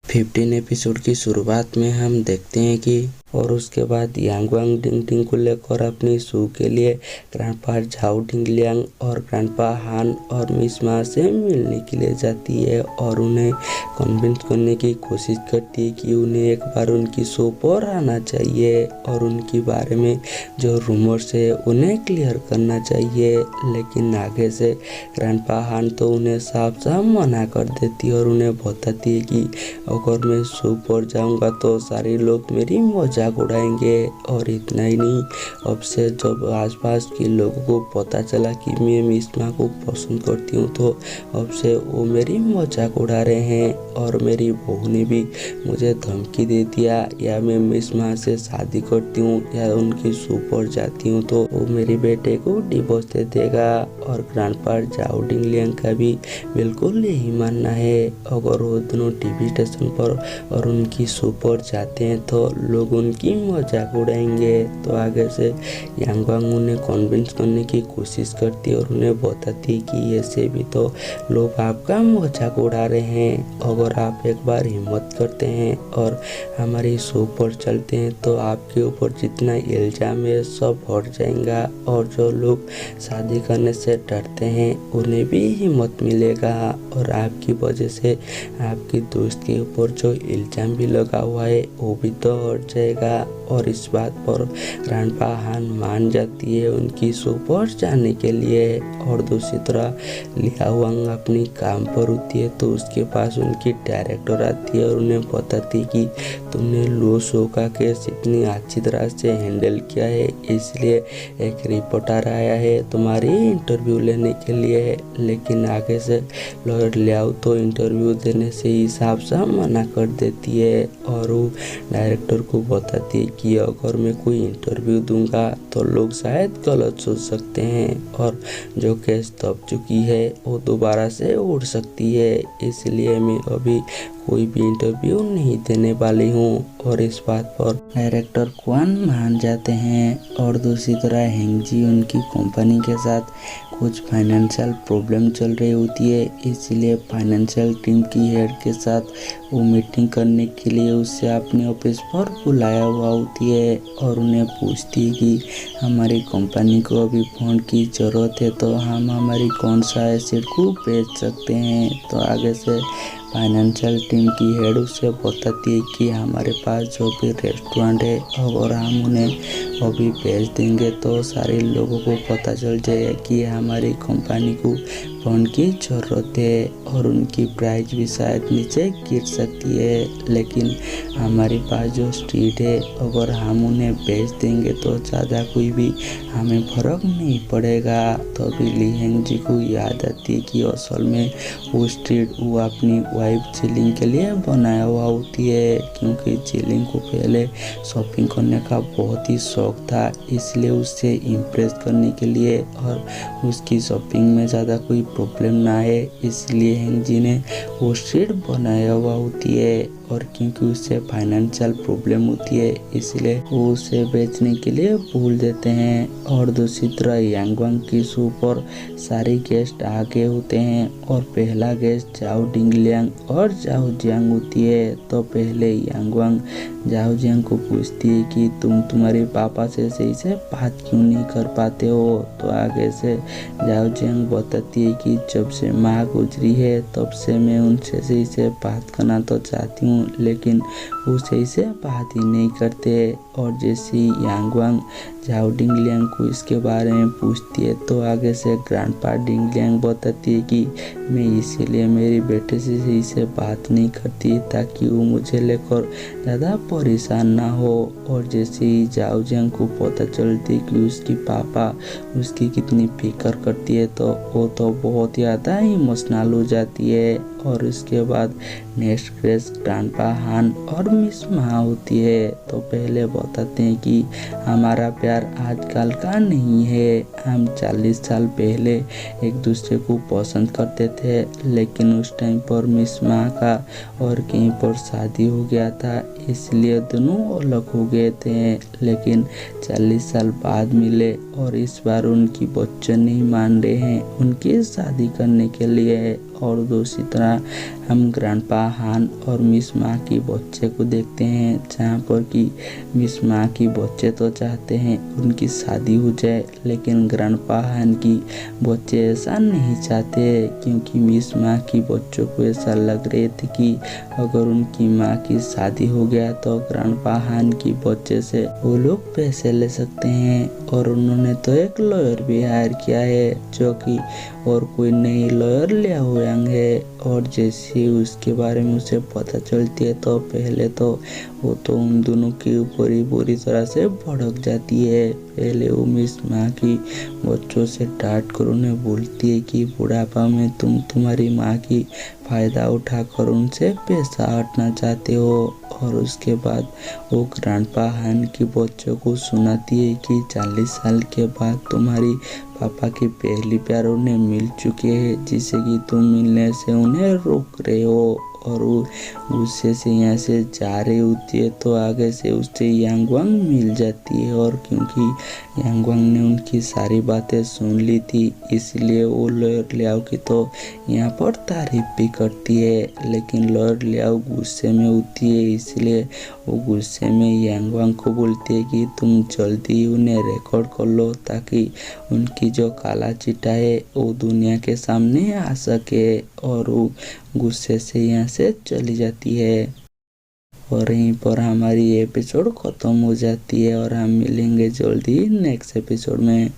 15 episode की शुरुआत में हम देखते हैं कि और उसके बाद यांग वांग डिंग को लेकर अपनी शो के लिए ग्रैंडपा झाओ डिंगलियांग और ग्रैंडपा हान और मिस मा से मिलने के लिए जाती है और उन्हें कन्विंस करने की कोशिश करती है कि उन्हें एक बार उनकी शो पर आना चाहिए और उनके बारे में जो रूमर्स है उन्हें क्लियर करना चाहिए। लेकिन आगे से ग्रैंडपा हान तो उन्हें साफ साफ मना कर देती है और उन्हें बताती है कि अगर मैं शो पर जाऊंगा तो सारे लोग मेरी मजाक उड़ाएंगे। और इतना ही नहीं, अब से जब आसपास के लोगों को पता चला कि मैं मिस मा को पसंद करती हूँ तो अब से वो मेरी मजाक उड़ा रहे हैं। और मेरी बहू ने भी मुझे धमकी दे दिया, या मैं मिस मा से शादी करती हूँ या उनकी शो पर जाती हूँ तो वो मेरे बेटे को डिवोर्स दे देगा। और ग्रैंडपा झाओ डिंगलियांग का भी बिल्कुल यही मानना है। अगर वो दोनों टीवी स्टेशन पर और उनकी शो पर जाते हैं तो लोग उनकी मजाक उड़ाएंगे। तो आगे से यांग वांग उन्हें कन्विंस करने की कोशिश करती है और उन्हें बताती है कि ऐसे भी तो लोग आपका मजाक उड़ा रहे हैं। अगर आप एक बार हिम्मत करते हैं और हमारी शो पर चलते हैं तो आपके ऊपर जितना इल्जाम है सब हट जाएगा और जो लोग शादी करने से डरते हैं उन्हें भी हिम्मत मिलेगा और आपकी वजह से आपकी दोस्त के ऊपर जो इल्जाम भी लगा हुआ है वो भी तो हट जाएगा। और इस बात पर ग्रैंडपा हान मान जाती है उनकी शो पर जाने के लिए। और दूसरी तरफ लिया वांग अपनी काम पर होती है तो उसके पास उनकी डायरेक्टर आती है और उन्हें बताती कि तुमने लो शो का केस इतनी अच्छी तरह से हैंडल किया है, इसलिए एक रिपोर्टर आया है तुम्हारी इंटरव्यू लेने के लिए। लेकिन आगे से लॉयर लियाओ तो इंटरव्यू देने से ही साफ साफ मना कर देती है और वो डायरेक्टर को बताती है कि अगर मैं कोई इंटरव्यू दूंगा तो लोग शायद गलत सोच सकते हैं और जो केस दब चुकी है वो दोबारा से उड़ सकती है, इसलिए मैं अभी कोई भी इंटरव्यू नहीं देने वाली हूँ। और इस बात पर डायरेक्टर क्वान मान जाते हैं। और दूसरी तरह हेंगजी उनकी कंपनी के साथ कुछ फाइनेंशियल प्रॉब्लम चल रही होती है, इसलिए फाइनेंशियल टीम की हेड के साथ वो मीटिंग करने के लिए उससे अपने ऑफिस पर बुलाया हुआ होती है और उन्हें पूछती है कि हमारी कंपनी को अभी फंड की ज़रूरत है तो हम हमारी कौन सा एसेट को बेच सकते हैं। तो आगे से फाइनेंशियल टीम की हेड उससे बताती है कि हमारे पास जो भी रेस्टोरेंट है अगर हम उन्हें अभी बेच देंगे तो सारे लोगों को पता चल जाएगा कि हमारी कंपनी को फंड की ज़रूरत है और उनकी प्राइस भी शायद नीचे गिर सकती है। लेकिन हमारे पास जो स्ट्रीट है अगर हम उन्हें बेच देंगे तो ज़्यादा कोई भी हमें फ़र्क नहीं पड़ेगा। तो अभी ली हेंगजी को याद आती है कि असल में वो स्ट्रीट वो अपनी वाइफ जिलिंग के लिए बनाया हुआ होती है, क्योंकि जिलिंग को पहले शॉपिंग करने का बहुत ही शौक था, इसलिए उससे इम्प्रेस करने के लिए और उसकी शॉपिंग में ज़्यादा कोई प्रॉब्लम ना है इसलिए हेंगजी ने वो स्ट्रीट बनाया हुआ होती है। और क्योंकि उससे फाइनेंशियल प्रॉब्लम होती है इसलिए वो उसे बेचने के लिए भूल देते हैं। और दूसरी तरह यांग वांग की शो पर सारे गेस्ट आ गए होते हैं और पहला गेस्ट झाओ डिंगलियांग और झाओ जियांग होती है। तो पहले यांग वांग झाओ जियांग को पूछती है कि तुम तुम्हारे पापा से सही से बात क्यों नहीं कर पाते हो। तो आगे से झाओ जियांग बताती है कि जब से माँ गुजरी है तब से मैं उनसे सही से बात करना तो चाहती हूँ लेकिन वो सही से बात ही नहीं करते। और जैसे यांग वांग झाओ डिंगलियांग को इसके बारे में पूछती है तो आगे से ग्रैंडपा डिंगलियांग बताती है कि मैं इसीलिए मेरे बेटे से सही से बात नहीं करती ताकि वो मुझे लेकर ज़्यादा परेशान ना हो। और जैसे ही झाओ जियांग को पता चलती है कि उसकी पापा उसकी कितनी फिक्र करती है तो वो तो बहुत ज़्यादा इमोशनल हो जाती है। और उसके बाद नेक्स्ट क्रेश ग्रैंडपा हान और मिस मा होती है। तो पहले बताते हैं कि हमारा प्यार आजकल का नहीं है, हम 40 साल पहले एक दूसरे को पसंद करते थे लेकिन उस टाइम पर मिस मा का और कहीं पर शादी हो गया था इसलिए दोनों अलग हो गए थे। लेकिन 40 साल बाद मिले और इस बार उनकी बच्चे नहीं मान रहे हैं उनकी शादी करने के लिए। और दूसरी तरह हम ग्रैंडपा हान और मिस मा की बच्चे को देखते हैं, जहाँ पर कि मिस मा की बच्चे तो चाहते हैं उनकी शादी हो जाए, लेकिन ग्रैंडपा हान की बच्चे ऐसा नहीं चाहते, क्योंकि मिस मा की बच्चों को ऐसा लग रहे थे कि अगर उनकी माँ की शादी हो गया तो ग्रैंडपा हान की बच्चे से वो लोग पैसे ले सकते हैं। और उन्होंने तो एक लॉयर भी हायर किया है, जो कि और कोई नई लॉयर लिया हुआ है। और जैसे उसके बारे में उसे पता चलती है तो पहले तो वो तो उन दोनों के ऊपर ही बुरी तरह से भड़क जाती है। पहले वो मिस माँ की बच्चों से डांट कर उन्हें बोलती है कि बुढ़ापा में तुम तुम्हारी माँ की फ़ायदा उठाकर उनसे पैसा हटना चाहते हो। और उसके बाद वो ग्रैंडपा हान की बच्चों को सुनाती है कि 40 साल के बाद तुम्हारी पापा की पहली प्यार उन्हें मिल चुके हैं, जिससे कि तुम मिलने से उन्हें रोक रहे हो। और वो गुस्से से यहाँ से जा रही होती है तो आगे से उससे यांग वांग मिल जाती है। और क्योंकि यांग वांग ने उनकी सारी बातें सुन ली थी, इसलिए वो लॉयर लियाओ की तो यहाँ पर तारीफ भी करती है। लेकिन लॉयर लियाओ गुस्से में होती है, इसलिए वो गुस्से में यांग वांग को बोलती है कि तुम जल्दी उन्हें रिकॉर्ड कर लो, ताकि उनकी जो काला चिट्ठा है वो दुनिया के सामने आ सके। और वो गुस्से से यहाँ से चली जाती है। और यहीं पर हमारी एपिसोड ख़त्म हो जाती है और हम मिलेंगे जल्दी नेक्स्ट एपिसोड में।